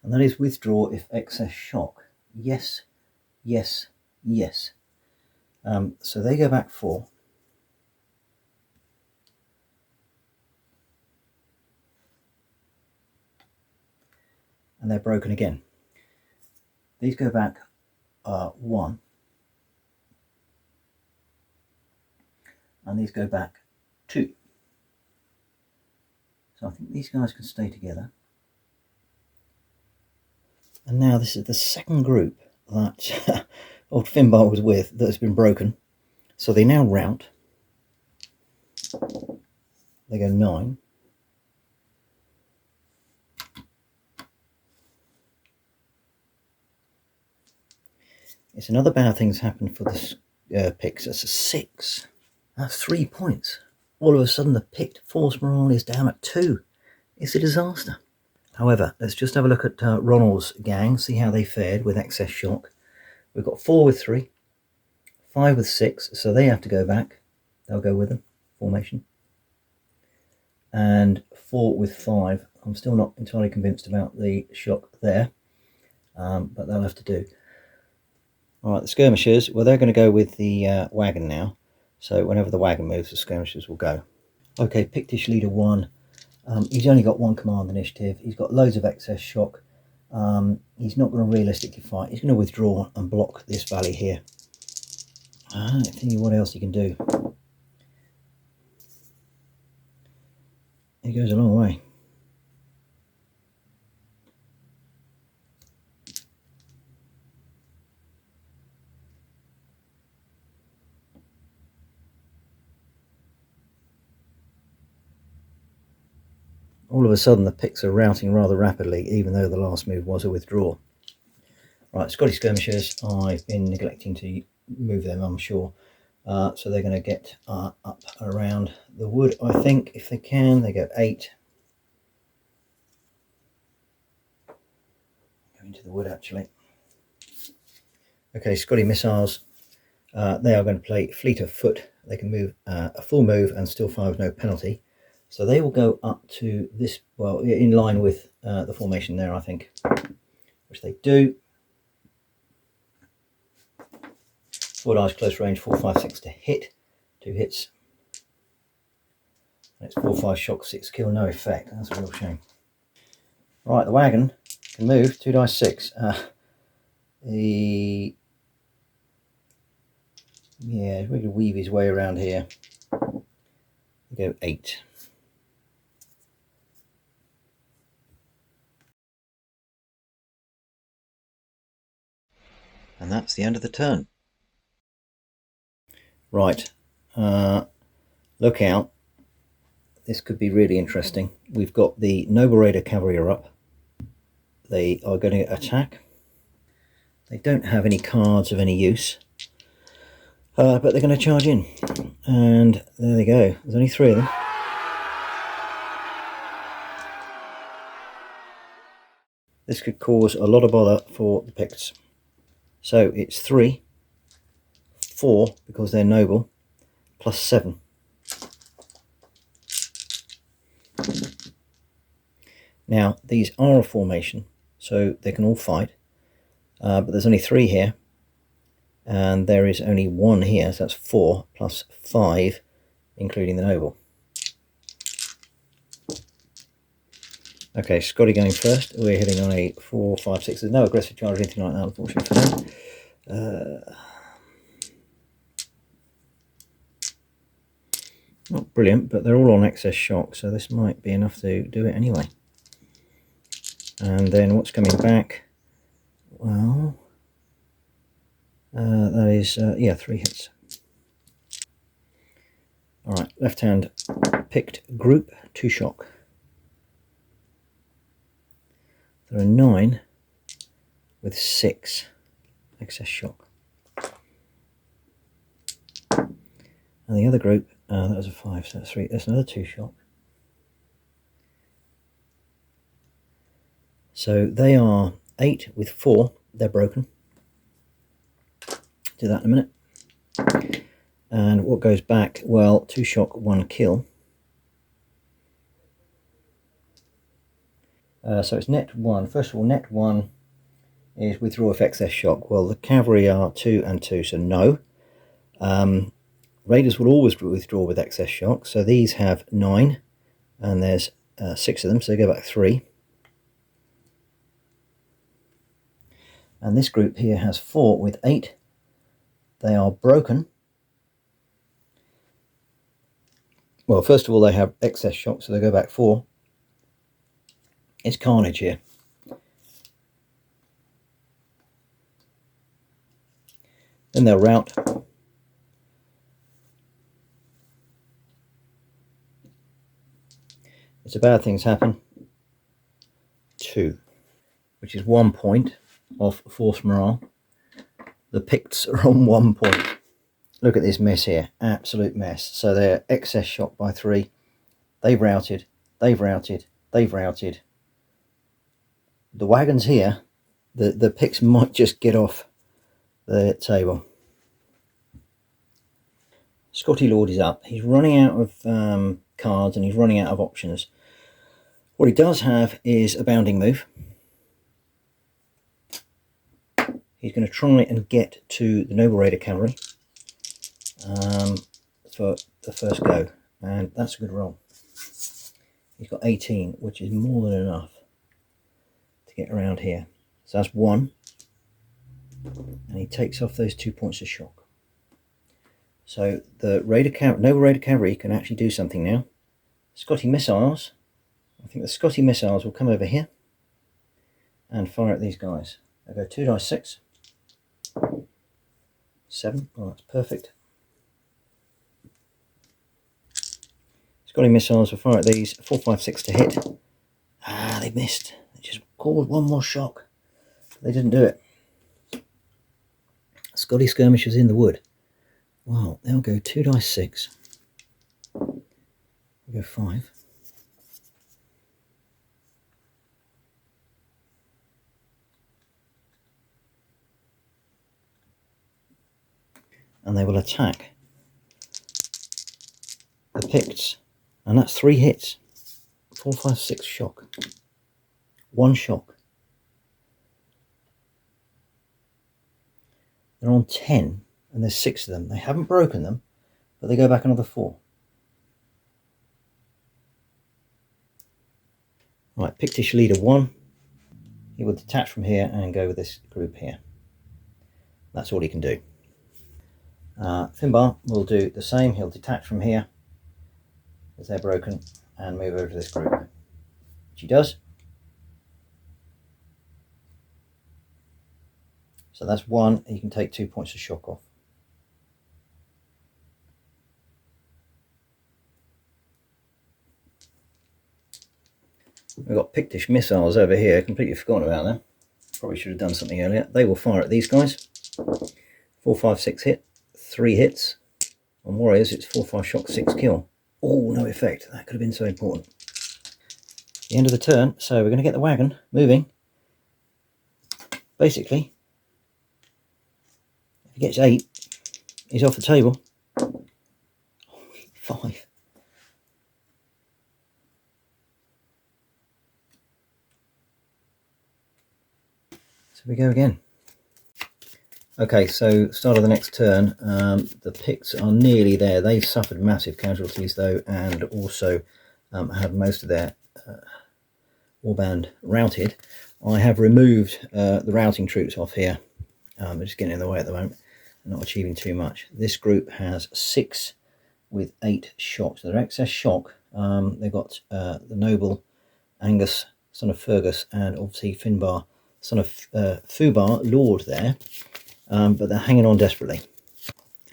And that is withdraw if excess shock. Yes, yes, yes. So they go back 4. And they're broken again. These go back 1. And these go back 2. So I think these guys can stay together. And now this is the second group that old Finbar was with that has been broken. So they now rout. They go 9. It's another bad thing's happened for the picks. That's a 6. That's 3 points. All of a sudden the picked force morale is down at 2. It's a disaster. However, let's just have a look at Ronald's gang, see how they fared with excess shock. We've got 4 with 3, 5 with 6, so they have to go back. They'll go with them, formation. And 4 with 5. I'm still not entirely convinced about the shock there, but they'll have to do. Alright, the skirmishers, well, they're going to go with the wagon now. So whenever the wagon moves, the skirmishers will go. Okay, Pictish Leader 1. He's only got 1 command initiative. He's got loads of excess shock. He's not going to realistically fight. He's going to withdraw and block this valley here. I don't think what else he can do. He goes a long way. All of a sudden the picks are routing rather rapidly, even though the last move was a withdraw. Right, Scottish skirmishers, I've been neglecting to move them, I'm sure. So they're going to get up around the wood, I think, if they can. They go 8. Go into the wood, actually. Okay, Scotty missiles, they are going to play fleet of foot. They can move a full move and still fire with no penalty. So they will go up to this, well, in line with the formation there, I think, which they do. 4 dice close range, 4, 5, 6 to hit. 2 hits. And it's 4, 5 shock, 6 kill, no effect. That's a real shame. Right, the wagon can move. 2 dice 6. He's going to weave his way around here. Go 8. And that's the end of the turn. Right, look out. This could be really interesting. We've got the Noble Raider Cavalry are up. They are going to attack. They don't have any cards of any use. But they're going to charge in. And there they go. There's only 3 of them. This could cause a lot of bother for the Picts. So it's 3, 4, because they're noble, plus 7. Now, these are a formation, so they can all fight. But there's only 3 here. And there is only 1 here, so that's 4 plus 5, including the noble. Okay, Scotty going first. We're hitting on a 4, 5, 6. There's no aggressive charge or anything like that, unfortunately for them. Not brilliant, but they're all on excess shock, so this might be enough to do it anyway. And then what's coming back? Well, that is, 3 hits. Alright, left hand picked group, 2 shock. There are 9 with 6 excess shock. And the other group, that was a 5, so that's 3. That's another 2 shock. So they are 8 with 4. They're broken. Do that in a minute. And what goes back? Well, 2 shock, 1 kill. So it's net 1. First of all, net 1 is withdraw if excess shock. Well, the cavalry are 2 and 2, so no. Raiders will always withdraw with excess shock, so these have 9, and there's 6 of them, so they go back 3. And this group here has 4 with 8. They are broken. Well, first of all, they have excess shock, so they go back 4. It's carnage here. Then they'll rout. It's a bad things happen. 2, which is 1 point off force morale. The Picts are on 1 point. Look at this mess here, absolute mess. So they're excess shock by 3. They've routed, they've routed, they've routed. The wagons here, the Picts might just get off the table. Scotty Lord is up. He's running out of cards and he's running out of options. What he does have is a bounding move. He's going to try and get to the Noble Raider Cavalry for the first go, and that's a good roll. He's got 18, which is more than enough to get around here. So that's 1, and he takes off those 2 points of shock. So the Noble Raider Cavalry can actually do something now. Scotty missiles. I think the Scotty missiles will come over here and fire at these guys. They go 2 dice 6. 7. Oh, that's perfect. Scotty missiles will fire at these. 4, 5, 6 to hit. Ah, they missed. They just caused 1 more shock. They didn't do it. Scotty skirmishers in the wood. Well, they'll go 2 dice 6. We'll go 5. And they will attack the Picts, and that's 3 hits. 4, 5, 6 shock. 1 shock. They're on 10, and there's 6 of them. They haven't broken them, but they go back another 4. Right, Pictish leader 1. He will detach from here and go with this group here. That's all he can do. Finbar will do the same. He'll detach from here as they're broken and move over to this group, which he does. So that's 1. He can take 2 points of shock off. We've got Pictish missiles over here. Completely forgotten about them. Probably should have done something earlier. They will fire at these guys. 4, 5, 6 hit. 3 hits. On warriors, it's 4, 5 shock, 6 kill. Oh, no effect. That could have been so important. The end of the turn. So we're going to get the wagon moving. Basically, if he gets 8, he's off the table. 5. So we go again. Okay, so start of the next turn. The Picts are nearly there. They've suffered massive casualties though, and also had most of their warband routed. I have removed the routing troops off here. They're just getting in the way at the moment, not achieving too much. This group has 6 with 8 shock. So their excess shock, they've got the noble Angus, son of Fergus, and obviously Finbar, son of Fubar, Lord there. But they're hanging on desperately.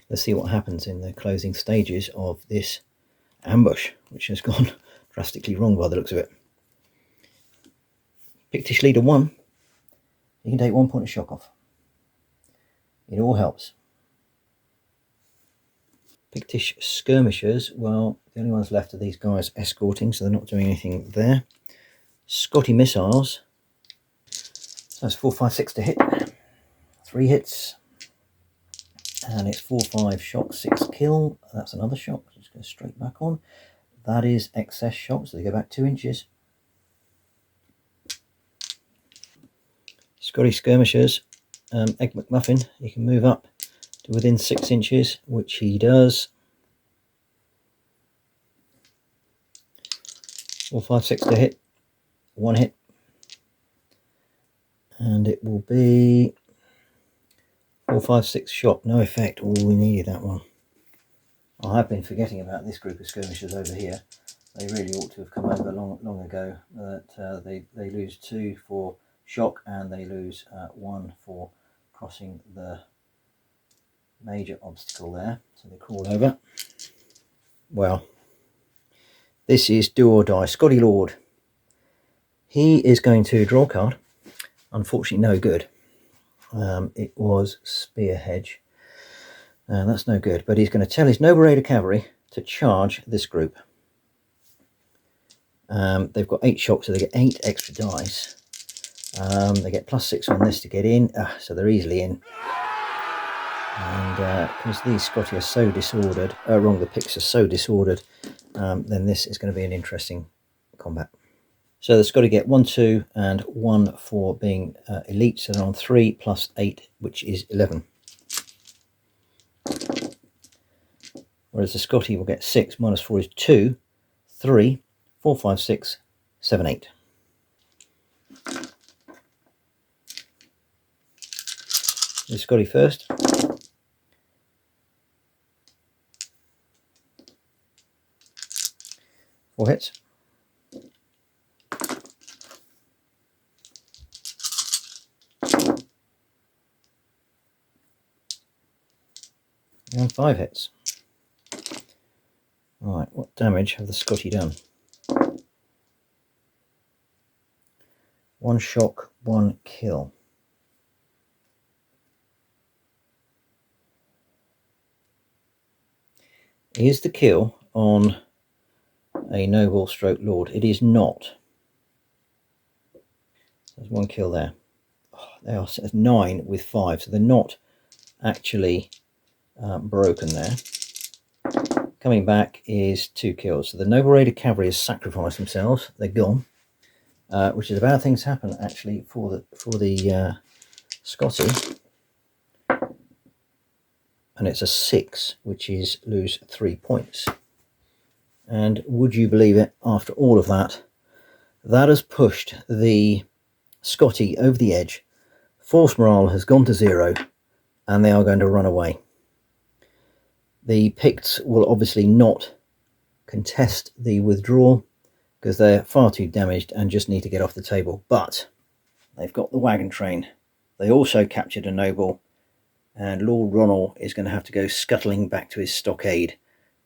Let's see what happens in the closing stages of this ambush, which has gone drastically wrong by the looks of it. Pictish leader 1, you can take 1 point of shock off. It all helps. Pictish skirmishers, well, the only ones left are these guys escorting, so they're not doing anything there. Scotty missiles, so that's 4, 5, 6 to hit. 3 hits, and it's 4, 5 shock, 6 kill. That's another shock. Just go straight back on. That is excess shock, so they go back 2 inches. Scotty skirmishers, Egg McMuffin, you can move up to within 6 inches, which he does. 4, 5, 6 to hit, 1 hit, and it will be 4, 5, 6 shot, no effect. Oh, we needed that one. I have been forgetting about this group of skirmishers over here. They really ought to have come over long ago. But they lose 2 for shock, and they lose 1 for crossing the major obstacle there. So they crawl over. Well, this is do or die. Scotty Lord. He is going to draw a card. Unfortunately, no good. It was Spear Hedge. That's no good. But he's going to tell his Noble Raider Cavalry to charge this group. They've got 8 shock, so they get 8 extra dice. They get +6 on this to get in, so they're easily in. And because these Scotty are so disordered, the picks are so disordered, then this is going to be an interesting combat. So the Scotty get 1, 2, and 1 for being elite, so they're on 3 plus 8, which is 11. Whereas the Scotty will get 6, minus 4 is 2, 3, 4, 5, 6, 7, 8. The Scotty first. Four hits. And 5 hits. Right, what damage have the Scotty done? 1 shock, 1 kill. Is the kill on a noble stroke lord? It is not. There's 1 kill there. Oh, they are 9 with 5, so they're not actually broken there. Coming back is 2 kills. So the Noble Raider Cavalry has sacrificed themselves. They're gone, which is a bad thing to happen actually for the Scotty. And it's a 6, which is lose 3 points. And would you believe it, after all of that, that has pushed the Scotty over the edge. Force morale has gone to 0, and they are going to run away. The Picts will obviously not contest the withdrawal because they're far too damaged and just need to get off the table. But they've got the wagon train. They also captured a noble, and Lord Ronald is going to have to go scuttling back to his stockade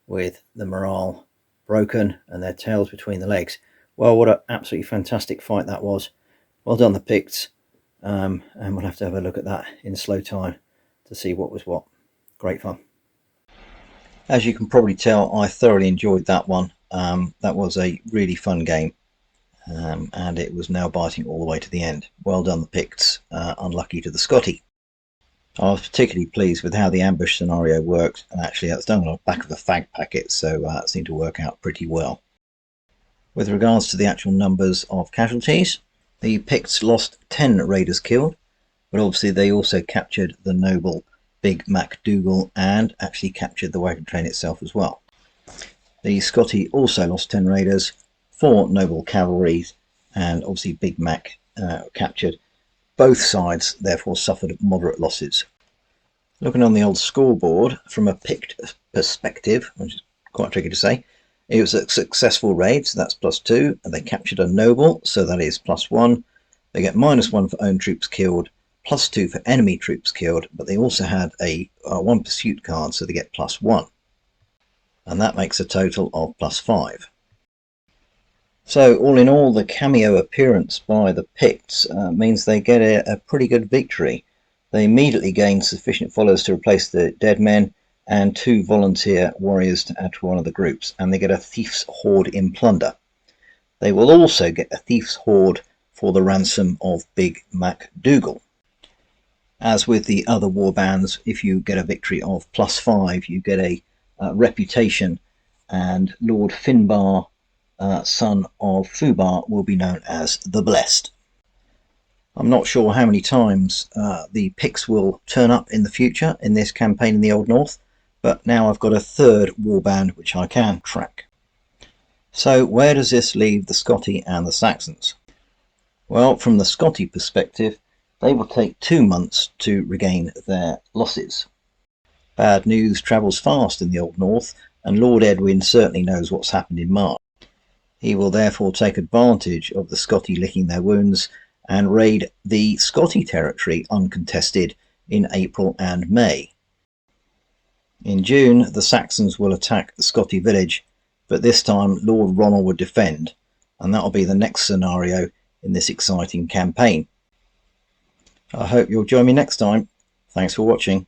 with the morale broken and their tails between the legs. Well, what an absolutely fantastic fight that was. Well done, the Picts. And we'll have to have a look at that in slow time to see what was what. Great fun. As you can probably tell, I thoroughly enjoyed that one. That was a really fun game. And it was now biting all the way to the end. Well done, the Picts. Unlucky to the Scotty. I was particularly pleased with how the ambush scenario worked, and actually that's done on the back of a fag packet, so it seemed to work out pretty well. With regards to the actual numbers of casualties, the Picts lost 10 raiders killed, but obviously they also captured the noble Big MacDougall and actually captured the wagon train itself as well. The Scotty also lost 10 raiders, 4 noble cavalry, and obviously Big Mac captured. Both sides therefore suffered moderate losses. Looking on the old scoreboard from a Pict perspective, which is quite tricky to say, it was a successful raid, so that's +2, and they captured a noble, so that is +1. They get -1 for own troops killed, +2 for enemy troops killed, but they also had a 1 pursuit card, so they get +1. And that makes a total of +5. So all in all, the cameo appearance by the Picts means they get a pretty good victory. They immediately gain sufficient followers to replace the dead men and 2 volunteer warriors to add to one of the groups, and they get a Thief's Hoard in plunder. They will also get a Thief's Hoard for the ransom of Big MacDougall. As with the other warbands, if you get a victory of +5, you get a reputation, and Lord Finbar, son of Fubar, will be known as the Blessed. I'm not sure how many times the picks will turn up in the future in this campaign in the Old North, but now I've got a third warband which I can track. So where does this leave the Scotty and the Saxons? Well, from the Scotty perspective, they will take 2 months to regain their losses. Bad news travels fast in the Old North, and Lord Edwin certainly knows what's happened in March. He will therefore take advantage of the Scotty licking their wounds and raid the Scotty territory uncontested in April and May. In June, the Saxons will attack the Scotty village, but this time Lord Ronald will defend, and that'll be the next scenario in this exciting campaign. I hope you'll join me next time. Thanks for watching.